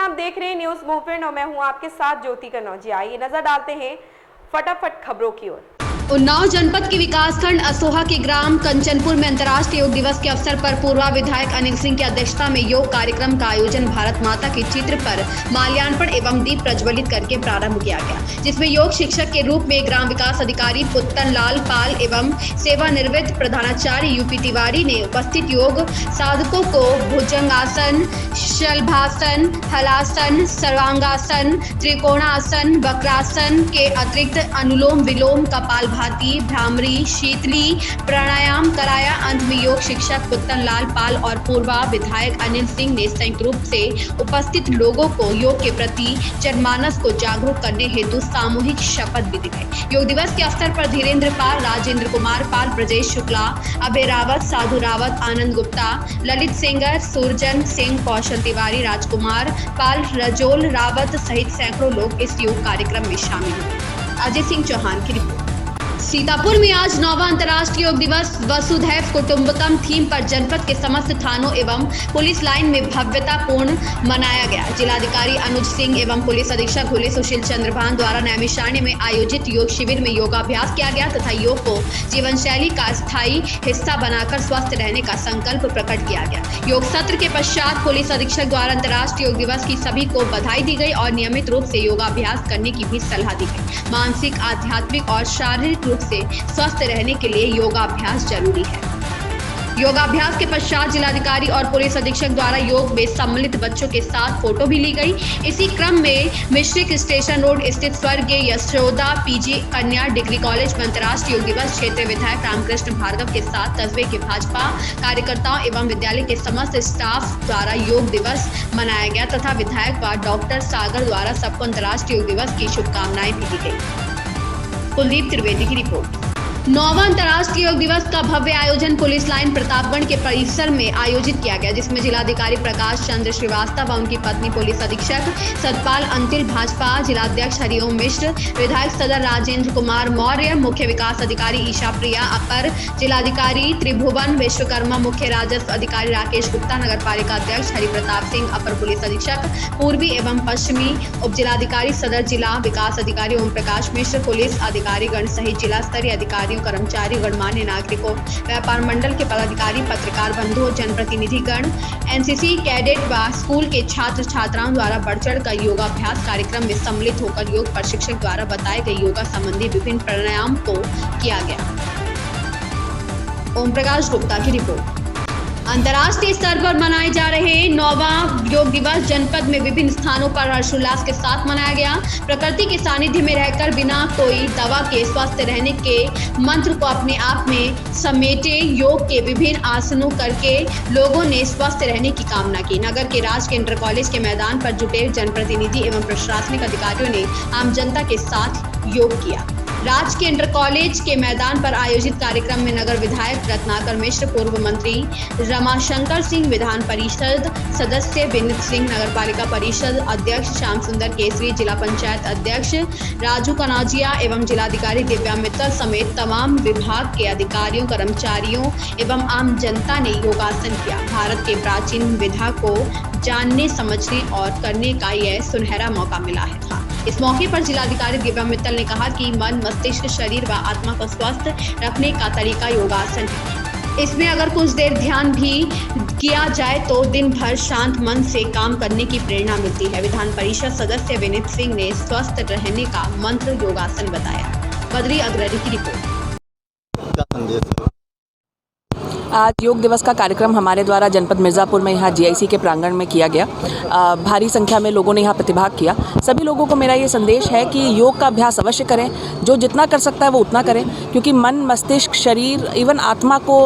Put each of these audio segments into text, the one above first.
आप देख रहे हैं न्यूज मूवमेंट और मैं हूं आपके साथ ज्योति कनौजिया। आइए नजर डालते हैं फटाफट खबरों की ओर। उन्नाव जनपद के विकासखंड असोहा के ग्राम कंचनपुर में अंतर्राष्ट्रीय योग दिवस के अवसर पर पूर्व विधायक अनिल सिंह की अध्यक्षता में योग कार्यक्रम का आयोजन भारत माता के चित्र पर माल्यार्पण एवं दीप प्रज्वलित करके प्रारंभ किया गया, जिसमें योग शिक्षक के रूप में ग्राम विकास अधिकारी पुत्तन लाल पाल एवं सेवानिवृत्त प्रधानाचार्य यूपी तिवारी ने उपस्थित योग साधकों को भुजंगासन, शलभासन, हलासन, सर्वांगासन, त्रिकोणासन, वक्रासन के अतिरिक्त अनुलोम विलोम, कपाल भाती, भ्रामरी, शीतली प्राणायाम कराया। अंत में योग शिक्षक पुत्तन लाल पाल और पूर्व विधायक अनिल सिंह ने संयुक्त रूप से उपस्थित लोगों को योग के प्रति जनमानस को जागरूक करने हेतु सामूहिक शपथ भी दिलाई। योग दिवस के अवसर पर धीरेन्द्र पाल, राजेंद्र कुमार पाल, ब्रजेश शुक्ला, अभय रावत, साधु रावत, आनंद गुप्ता, ललित सेंगर, सुरजन सिंह, कौशल तिवारी, राजकुमार पाल, रजोल रावत सहित सैकड़ों लोग इस योग कार्यक्रम में शामिल हुए। अजय सिंह चौहान की रिपोर्ट। सीतापुर में आज 9वां अंतर्राष्ट्रीय योग दिवस वसुधैव कुटुंबकम थीम पर जनपद के समस्त थानों एवं पुलिस लाइन में भव्यतापूर्ण मनाया गया। जिलाधिकारी अनुज सिंह एवं पुलिस अधीक्षक हुले सुशील चंद्रभान द्वारा नैमिषारण्य में आयोजित योग शिविर में योगाभ्यास किया गया तथा योग को जीवन शैली का स्थायी हिस्सा बनाकर स्वस्थ रहने का संकल्प प्रकट किया गया। योग सत्र के पश्चात पुलिस अधीक्षक द्वारा अंतर्राष्ट्रीय योग दिवस की सभी को बधाई दी गई और नियमित रूप से योगाभ्यास करने की भी सलाह दी गई। मानसिक, आध्यात्मिक और शारीरिक रूप से स्वस्थ रहने के लिए योगाभ्यास जरूरी है। योगाभ्यास के पश्चात जिलाधिकारी और पुलिस अधीक्षक द्वारा योग में सम्मिलित बच्चों के साथ फोटो भी ली गई। इसी क्रम में मिश्रिक स्टेशन रोड स्थित स्वर्गीय यशोदा पीजी कन्या डिग्री कॉलेज में अंतर्राष्ट्रीय योग दिवस क्षेत्रीय विधायक रामकृष्ण भार्गव के साथ कस्बे के भाजपा कार्यकर्ताओं एवं विद्यालय के समस्त स्टाफ द्वारा योग दिवस मनाया गया तथा विधायक व डॉक्टर सागर द्वारा सबको अंतर्राष्ट्रीय योग दिवस की शुभकामनाएं भी दी गई। कुलदीप त्रिवेदी की रिपोर्ट। 9वां अंतर्राष्ट्रीय योग दिवस का भव्य आयोजन पुलिस लाइन प्रतापगढ़ के परिसर में आयोजित किया गया, जिसमें जिलाधिकारी प्रकाश चंद्र श्रीवास्तव व उनकी पत्नी पुलिस अधीक्षक सतपाल अंतिल, भाजपा जिलाध्यक्ष हरिओम मिश्र, विधायक सदर राजेंद्र कुमार मौर्य, मुख्य विकास अधिकारी ईशा प्रिया, अपर जिलाधिकारी त्रिभुवन विश्वकर्मा, मुख्य राजस्व अधिकारी राकेश गुप्ता, नगर पालिका अध्यक्ष हरिप्रताप सिंह, अपर पुलिस अधीक्षक पूर्वी एवं पश्चिमी, उप जिलाधिकारी सदर, जिला विकास अधिकारी ओम प्रकाश मिश्र, पुलिस अधिकारीगण सहित जिला स्तरीय अधिकारियों, कर्मचारी, गणमान्य नागरिकों, व्यापार मंडल के पदाधिकारी, पत्रकार बंधुओं, जनप्रतिनिधिगण, एनसीसी कैडेट व स्कूल के छात्र छात्राओं द्वारा बढ़ चढ़ कर योगाभ्यास कार्यक्रम में सम्मिलित होकर योग प्रशिक्षक द्वारा बताए गए योगा संबंधी विभिन्न प्राणायाम को किया गया। ओम प्रकाश गुप्ता की रिपोर्ट। अंतर्राष्ट्रीय स्तर पर मनाए जा रहे 9वां योग दिवस जनपद में विभिन्न स्थानों पर हर्षोल्लास के साथ मनाया गया। प्रकृति के सानिध्य में रहकर बिना कोई दवा के स्वस्थ रहने के मंत्र को अपने आप में समेटे योग के विभिन्न आसनों करके लोगों ने स्वस्थ रहने की कामना की। नगर के राज के इंटर कॉलेज के मैदान पर जुटे जनप्रतिनिधि एवं प्रशासनिक अधिकारियों ने आम जनता के साथ योग किया। राज के इंटर कॉलेज के मैदान पर आयोजित कार्यक्रम में नगर विधायक रत्नाकर मिश्र, पूर्व मंत्री रमाशंकर सिंह, विधान परिषद सदस्य विनीत सिंह, नगर पालिका परिषद अध्यक्ष श्याम सुंदर केसरी, जिला पंचायत अध्यक्ष राजू कनौजिया एवं जिलाधिकारी दिव्या मित्तल समेत तमाम विभाग के अधिकारियों, कर्मचारियों एवं आम जनता ने योगासन किया। भारत के प्राचीन विधा को जानने, समझने और करने का यह सुनहरा मौका मिला है। इस मौके पर जिलाधिकारी दिव्या मित्तल ने कहा कि मन, मस्तिष्क, शरीर व आत्मा को स्वस्थ रखने का तरीका योगासन है। इसमें अगर कुछ देर ध्यान भी किया जाए तो दिन भर शांत मन से काम करने की प्रेरणा मिलती है। विधान परिषद सदस्य विनीत सिंह ने स्वस्थ रहने का मंत्र योगासन बताया। बद्री अग्रणी की रिपोर्ट। आज योग दिवस का कार्यक्रम हमारे द्वारा जनपद मिर्ज़ापुर में यहाँ जीआईसी के प्रांगण में किया गया। भारी संख्या में लोगों ने यहाँ प्रतिभाग किया। सभी लोगों को मेरा ये संदेश है कि योग का अभ्यास अवश्य करें, जो जितना कर सकता है वो उतना करें, क्योंकि मन, मस्तिष्क, शरीर, इवन आत्मा को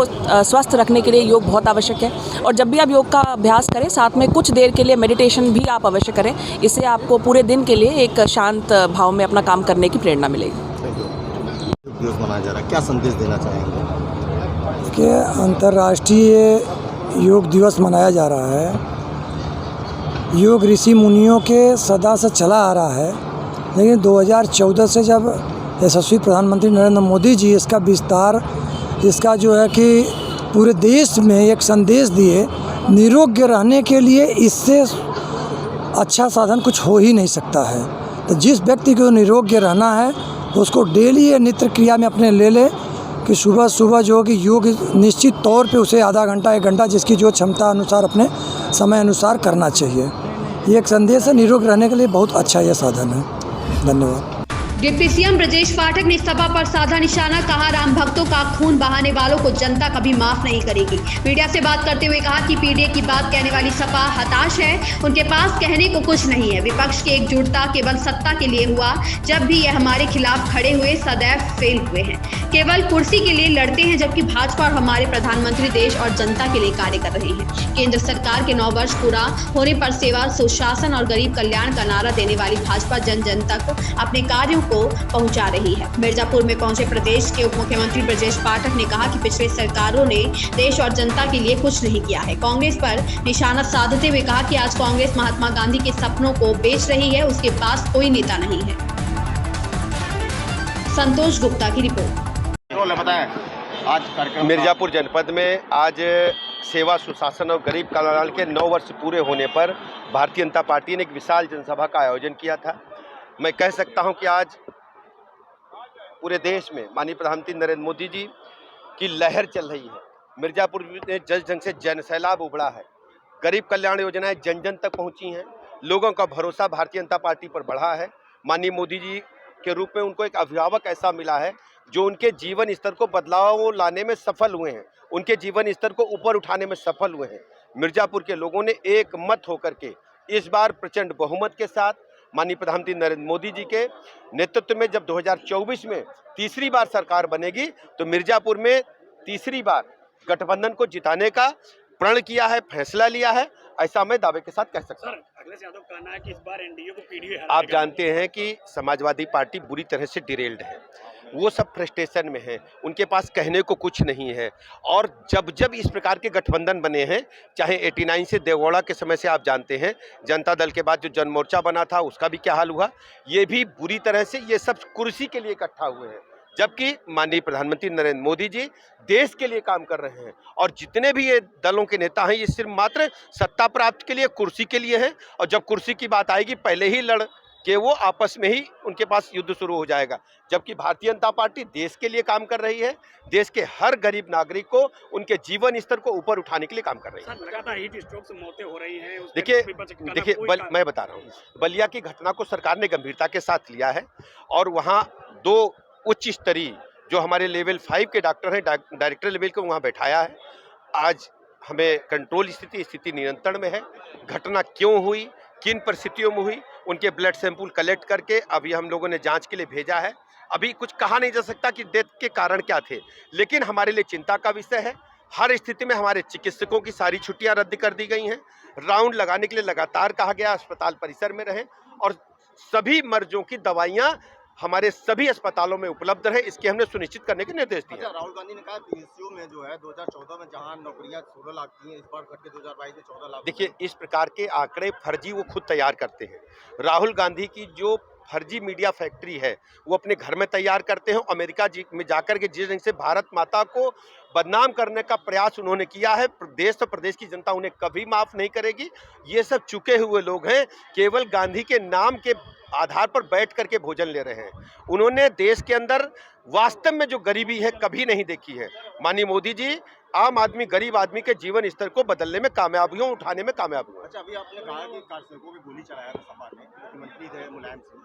स्वस्थ रखने के लिए योग बहुत आवश्यक है। और जब भी आप योग का अभ्यास करें, साथ में कुछ देर के लिए मेडिटेशन भी आप अवश्य करें। इससे आपको पूरे दिन के लिए एक शांत भाव में अपना काम करने की प्रेरणा मिलेगी। मनाया जा रहा है, क्या संदेश देना चाहेंगे? कि अंतर्राष्ट्रीय योग दिवस मनाया जा रहा है। योग ऋषि मुनियों के सदा से चला आ रहा है, लेकिन 2014 से जब यशस्वी प्रधानमंत्री नरेंद्र मोदी जी इसका विस्तार, इसका जो है कि पूरे देश में एक संदेश दिए, निरोग्य रहने के लिए इससे अच्छा साधन कुछ हो ही नहीं सकता है। तो जिस व्यक्ति को निरोग्य रहना है उसको डेली ये नित्य क्रिया में अपने ले ले कि सुबह सुबह जो कि योग निश्चित तौर पे उसे आधा घंटा 1 घंटा जिसकी जो क्षमता अनुसार अपने समय अनुसार करना चाहिए। ये एक संदेश है, निरोग रहने के लिए बहुत अच्छा यह साधन है। धन्यवाद। डिप्टी सीएम ब्रजेश पाठक ने सपा पर साधा निशाना, कहा राम भक्तों का खून बहाने वालों को जनता कभी माफ नहीं करेगी। मीडिया से बात करते हुए कहा कि पीडीए की बात कहने वाली सपा हताश है, उनके पास कहने को कुछ नहीं है। विपक्ष की एकजुटता केवल सत्ता के लिए हुआ, जब भी ये हमारे खिलाफ खड़े हुए सदैव फेल हुए हैं, केवल कुर्सी के लिए लड़ते हैं, जबकि भाजपा और हमारे प्रधानमंत्री देश और जनता के लिए कार्य कर रहे हैं। केंद्र सरकार के 9 वर्ष पूरा होने पर सेवा, सुशासन और गरीब कल्याण का नारा देने वाली भाजपा जन जन तक अपने कार्यों को पहुंचा रही है। मिर्जापुर में पहुंचे प्रदेश के उप मुख्यमंत्री ब्रजेश पाठक ने कहा कि पिछले सरकारों ने देश और जनता के लिए कुछ नहीं किया है। कांग्रेस पर निशाना साधते हुए कहा कि आज कांग्रेस महात्मा गांधी के सपनों को बेच रही है, उसके पास कोई नेता नहीं है। संतोष गुप्ता की रिपोर्ट। आज कार्यक्रम मिर्जापुर जनपद में आज सेवा, सुशासन और गरीब कल्याण के 9 वर्ष पूरे होने पर भारतीय जनता पार्टी ने एक विशाल जनसभा का आयोजन किया था। मैं कह सकता हूं कि आज पूरे देश में माननीय प्रधानमंत्री नरेंद्र मोदी जी की लहर चल रही है। मिर्जापुर में जस ढंग से जन सैलाब उभड़ा है। गरीब कल्याण योजनाएं जन जन तक पहुंची हैं। लोगों का भरोसा भारतीय जनता पार्टी पर बढ़ा है। माननीय मोदी जी के रूप में उनको एक अभिभावक ऐसा मिला है जो उनके जीवन स्तर को बदलाव लाने में सफल हुए हैं, उनके जीवन स्तर को ऊपर उठाने में सफल हुए हैं। मिर्जापुर के लोगों ने एक मत होकर के इस बार प्रचंड बहुमत के साथ माननीय प्रधानमंत्री नरेंद्र मोदी जी के नेतृत्व में जब 2024 में तीसरी बार सरकार बनेगी तो मिर्जापुर में तीसरी बार गठबंधन को जिताने का प्रण किया है, फैसला लिया है, ऐसा मैं दावे के साथ कह सकता हूं। अखिलेश यादव का कहना है कि इस बार एनडीए को पीडीए आप जानते हैं कि समाजवादी पार्टी बुरी तरह से डिरेल्ड है, वो सब फ्रस्ट्रेशन में है, उनके पास कहने को कुछ नहीं है। और जब जब इस प्रकार के गठबंधन बने हैं, चाहे 89 से देवगौड़ा के समय से आप जानते हैं, जनता दल के बाद जो जन मोर्चा बना था उसका भी क्या हाल हुआ, ये भी बुरी तरह से ये सब कुर्सी के लिए इकट्ठा हुए हैं। जबकि माननीय प्रधानमंत्री नरेंद्र मोदी जी देश के लिए काम कर रहे हैं और जितने भी ये दलों के नेता हैं ये सिर्फ मात्र सत्ता प्राप्ति के लिए, कुर्सी के लिए हैं। और जब कुर्सी की बात आएगी पहले ही लड़ के वो आपस में ही उनके पास युद्ध शुरू हो जाएगा। जबकि भारतीय जनता पार्टी देश के लिए काम कर रही है, देश के हर गरीब नागरिक को उनके जीवन स्तर को ऊपर उठाने के लिए काम कर रही है। लगातार हीट स्ट्रोक से मौतें हो रही हैं। देखिए मैं बता रहा हूँ, बलिया की घटना को सरकार ने गंभीरता के साथ लिया है और वहाँ 2 उच्च स्तरीय जो हमारे लेवल 5 के डॉक्टर हैं, डायरेक्टर लेवल को वहाँ बैठाया है। आज हमें कंट्रोल स्थिति नियंत्रण में है। घटना क्यों हुई, किन परिस्थितियों में हुई, उनके ब्लड सैंपल कलेक्ट करके अभी हम लोगों ने जांच के लिए भेजा है। अभी कुछ कहा नहीं जा सकता कि डेथ के कारण क्या थे, लेकिन हमारे लिए चिंता का विषय है। हर स्थिति में हमारे चिकित्सकों की सारी छुट्टियां रद्द कर दी गई हैं। राउंड लगाने के लिए लगातार कहा गया अस्पताल परिसर में रहें और सभी मरीजों की दवाइयां हमारे सभी अस्पतालों में उपलब्ध रहे, इसके हमने सुनिश्चित करने के निर्देश दिए। राहुल गांधी ने कहा पीएसयू में जो है 2014 में जहां नौकरियां 16 लाख थी, इस बार घट के 2022 में 14 लाख। देखिए, इस प्रकार के आंकड़े फर्जी वो खुद तैयार करते हैं। राहुल गांधी की जो फर्जी मीडिया फैक्ट्री है वो अपने घर में तैयार करते हैं। अमेरिका में जाकर के जिस ढंग से भारत माता को बदनाम करने का प्रयास उन्होंने किया है, देश और प्रदेश की जनता उन्हें कभी माफ नहीं करेगी। ये सब चुके हुए लोग हैं, केवल गांधी के नाम के आधार पर बैठ करके भोजन ले रहे हैं। उन्होंने देश के अंदर वास्तव में जो गरीबी है कभी नहीं देखी है। माननीय मोदी जी आम आदमी, गरीब आदमी के जीवन स्तर को बदलने में कामयाबियों उठाने में कामयाब हुए। अच्छा, अभी आपने कहा कि कारसेवकों की गोली चलाया था सपा ने, मुख्यमंत्री थे मुलायम सिंह,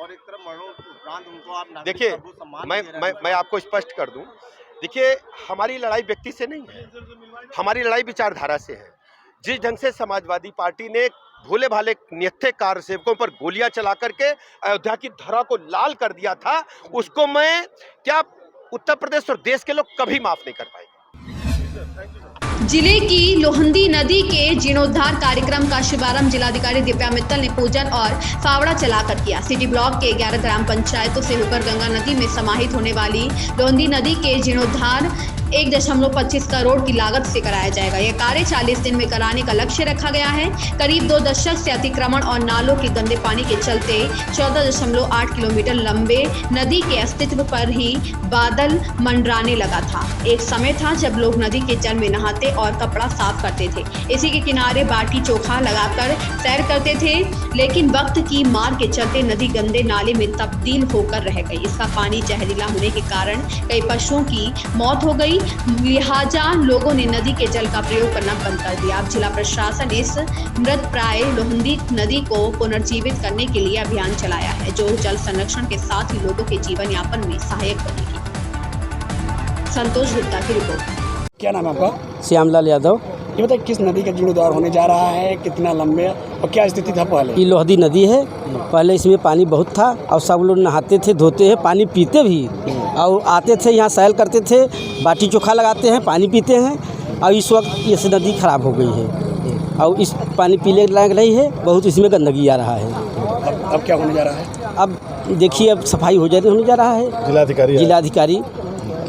और एक तरफ मरणोपरांत उनको आप देखिए, मैं आपको स्पष्ट कर दूं, देखिए हमारी लड़ाई व्यक्ति से नहीं है, हमारी लड़ाई विचारधारा से है। जिस ढंग से समाजवादी पार्टी ने भोले भाले निहत्थे कार सेवकों पर गोलियां चला करके अयोध्या की धरा को लाल कर दिया था, उसको मैं क्या उत्तर प्रदेश और देश के लोग कभी माफ नहीं कर पाएंगे। जिले की लोहंदी नदी के जीर्णोद्धार कार्यक्रम का शुभारंभ जिलाधिकारी दिव्या मित्तल ने पूजन और फावड़ा चलाकर किया। सिटी ब्लॉक के 11 ग्राम पंचायतों से होकर गंगा नदी में समाहित होने वाली लोहंदी नदी के जीर्णोद्धार 1.25 करोड़ की लागत से कराया जाएगा। यह कार्य 40 दिन में कराने का लक्ष्य रखा गया है। करीब 2 दशक से अतिक्रमण और नालों के गंदे पानी के चलते 14.8 किलोमीटर लंबे नदी के अस्तित्व पर ही बादल मंडराने लगा था। एक समय था जब लोग नदी के जल में नहाते और कपड़ा साफ करते थे, इसी के किनारे बाटी चोखा लगाकर सैर करते थे, लेकिन वक्त की मार के चलते नदी गंदे नाले में तब्दील होकर रह गई। इसका पानी जहरीला होने के कारण कई पशुओं की मौत हो गई, लिहाजा लोगों ने नदी के जल का प्रयोग करना बंद कर दिया। अब जिला प्रशासन इस मृतप्राय लोहंदी नदी को पुनर्जीवित करने के लिए अभियान चलाया है, जो जल संरक्षण के साथ ही लोगों के जीवन यापन में सहायक बनेगी। संतोष गुप्ता की रिपोर्ट। क्या नाम है आपका? श्यामलाल यादव। ये बताइए किस नदी का जीर्णोद्धार होने जा रहा है, कितना लंबे और क्या स्थिति था पहले? ये लोहदी नदी है। पहले इसमें पानी बहुत था और सब लोग नहाते थे, धोते हैं, पानी पीते भी और आते थे यहाँ सैर करते थे, बाटी चोखा लगाते हैं, पानी पीते हैं। और इस वक्त ये नदी खराब हो गई है और इस पानी पीने लायक नहीं है, बहुत इसमें गंदगी आ रहा है। अब क्या होने जा रहा है? अब देखिए अब सफाई होने जा रहा है। जिलाधिकारी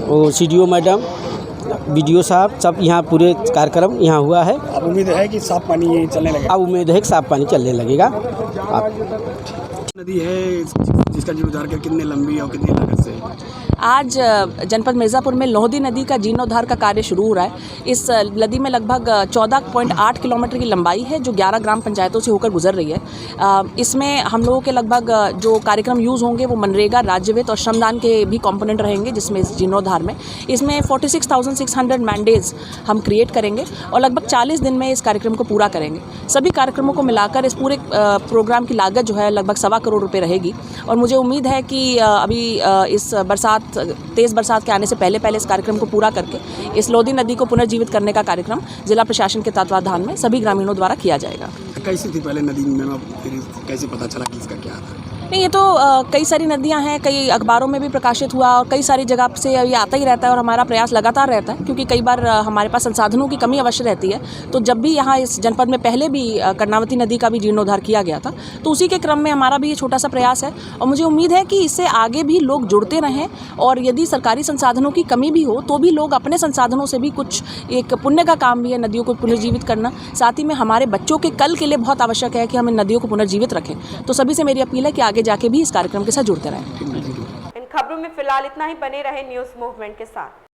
और CDO मैडम, BDO साहब सब यहाँ पूरे कार्यक्रम यहाँ हुआ है। अब उम्मीद है कि साफ पानी चलने लगेगा। अब उम्मीद है कि साफ पानी चलने लगेगा। नदी है जिसका जीर्णोद्धार कितने लंबी और कितनी लागत से? आज जनपद मिर्ज़ापुर में लोहदी नदी का जीर्णोद्धार का कार्य शुरू हो रहा है। इस नदी में लगभग 14.8 किलोमीटर की लंबाई है, जो 11 ग्राम पंचायतों से होकर गुजर रही है। इसमें हम लोगों के लगभग जो कार्यक्रम यूज़ होंगे वो मनरेगा, राज्य वित्त और श्रमदान के भी कंपोनेंट रहेंगे, जिसमें इस जीर्णोद्धार में इसमें 46,600 मैंडेज हम क्रिएट करेंगे और लगभग 40 दिन में इस कार्यक्रम को पूरा करेंगे। सभी कार्यक्रमों को मिलाकर इस पूरे प्रोग्राम की लागत जो है लगभग 1.25 करोड़ रुपये रहेगी और मुझे उम्मीद है कि अभी इस तेज़ बरसात के आने से पहले इस कार्यक्रम को पूरा करके इस लोहदी नदी को पुनर्जीवित करने का कार्यक्रम जिला प्रशासन के तत्वाधान में सभी ग्रामीणों द्वारा किया जाएगा। कैसी थी पहले नदी में, फिर कैसे पता चला कि इसका क्या था? नहीं, ये तो कई सारी नदियां हैं, कई अखबारों में भी प्रकाशित हुआ और कई सारी जगह से ये आता ही रहता है और हमारा प्रयास लगातार रहता है, क्योंकि कई बार हमारे पास संसाधनों की कमी अवश्य रहती है। तो जब भी यहाँ इस जनपद में पहले भी कर्णावती नदी का भी जीर्णोद्धार किया गया था, तो उसी के क्रम में हमारा भी ये छोटा सा प्रयास है और मुझे उम्मीद है कि इससे आगे भी लोग जुड़ते रहें और यदि सरकारी संसाधनों की कमी भी हो तो भी लोग अपने संसाधनों से भी कुछ, एक पुण्य का काम भी है नदियों को पुनर्जीवित करना। साथ ही में हमारे बच्चों के कल के लिए बहुत आवश्यक है कि हम इन नदियों को पुनर्जीवित रखें। तो सभी से मेरी अपील है कि आगे जाके भी इस कार्यक्रम के साथ जुड़ते रहें। इन खबरों में फिलहाल इतना ही। बने रहे न्यूज़ मूवमेंट के साथ।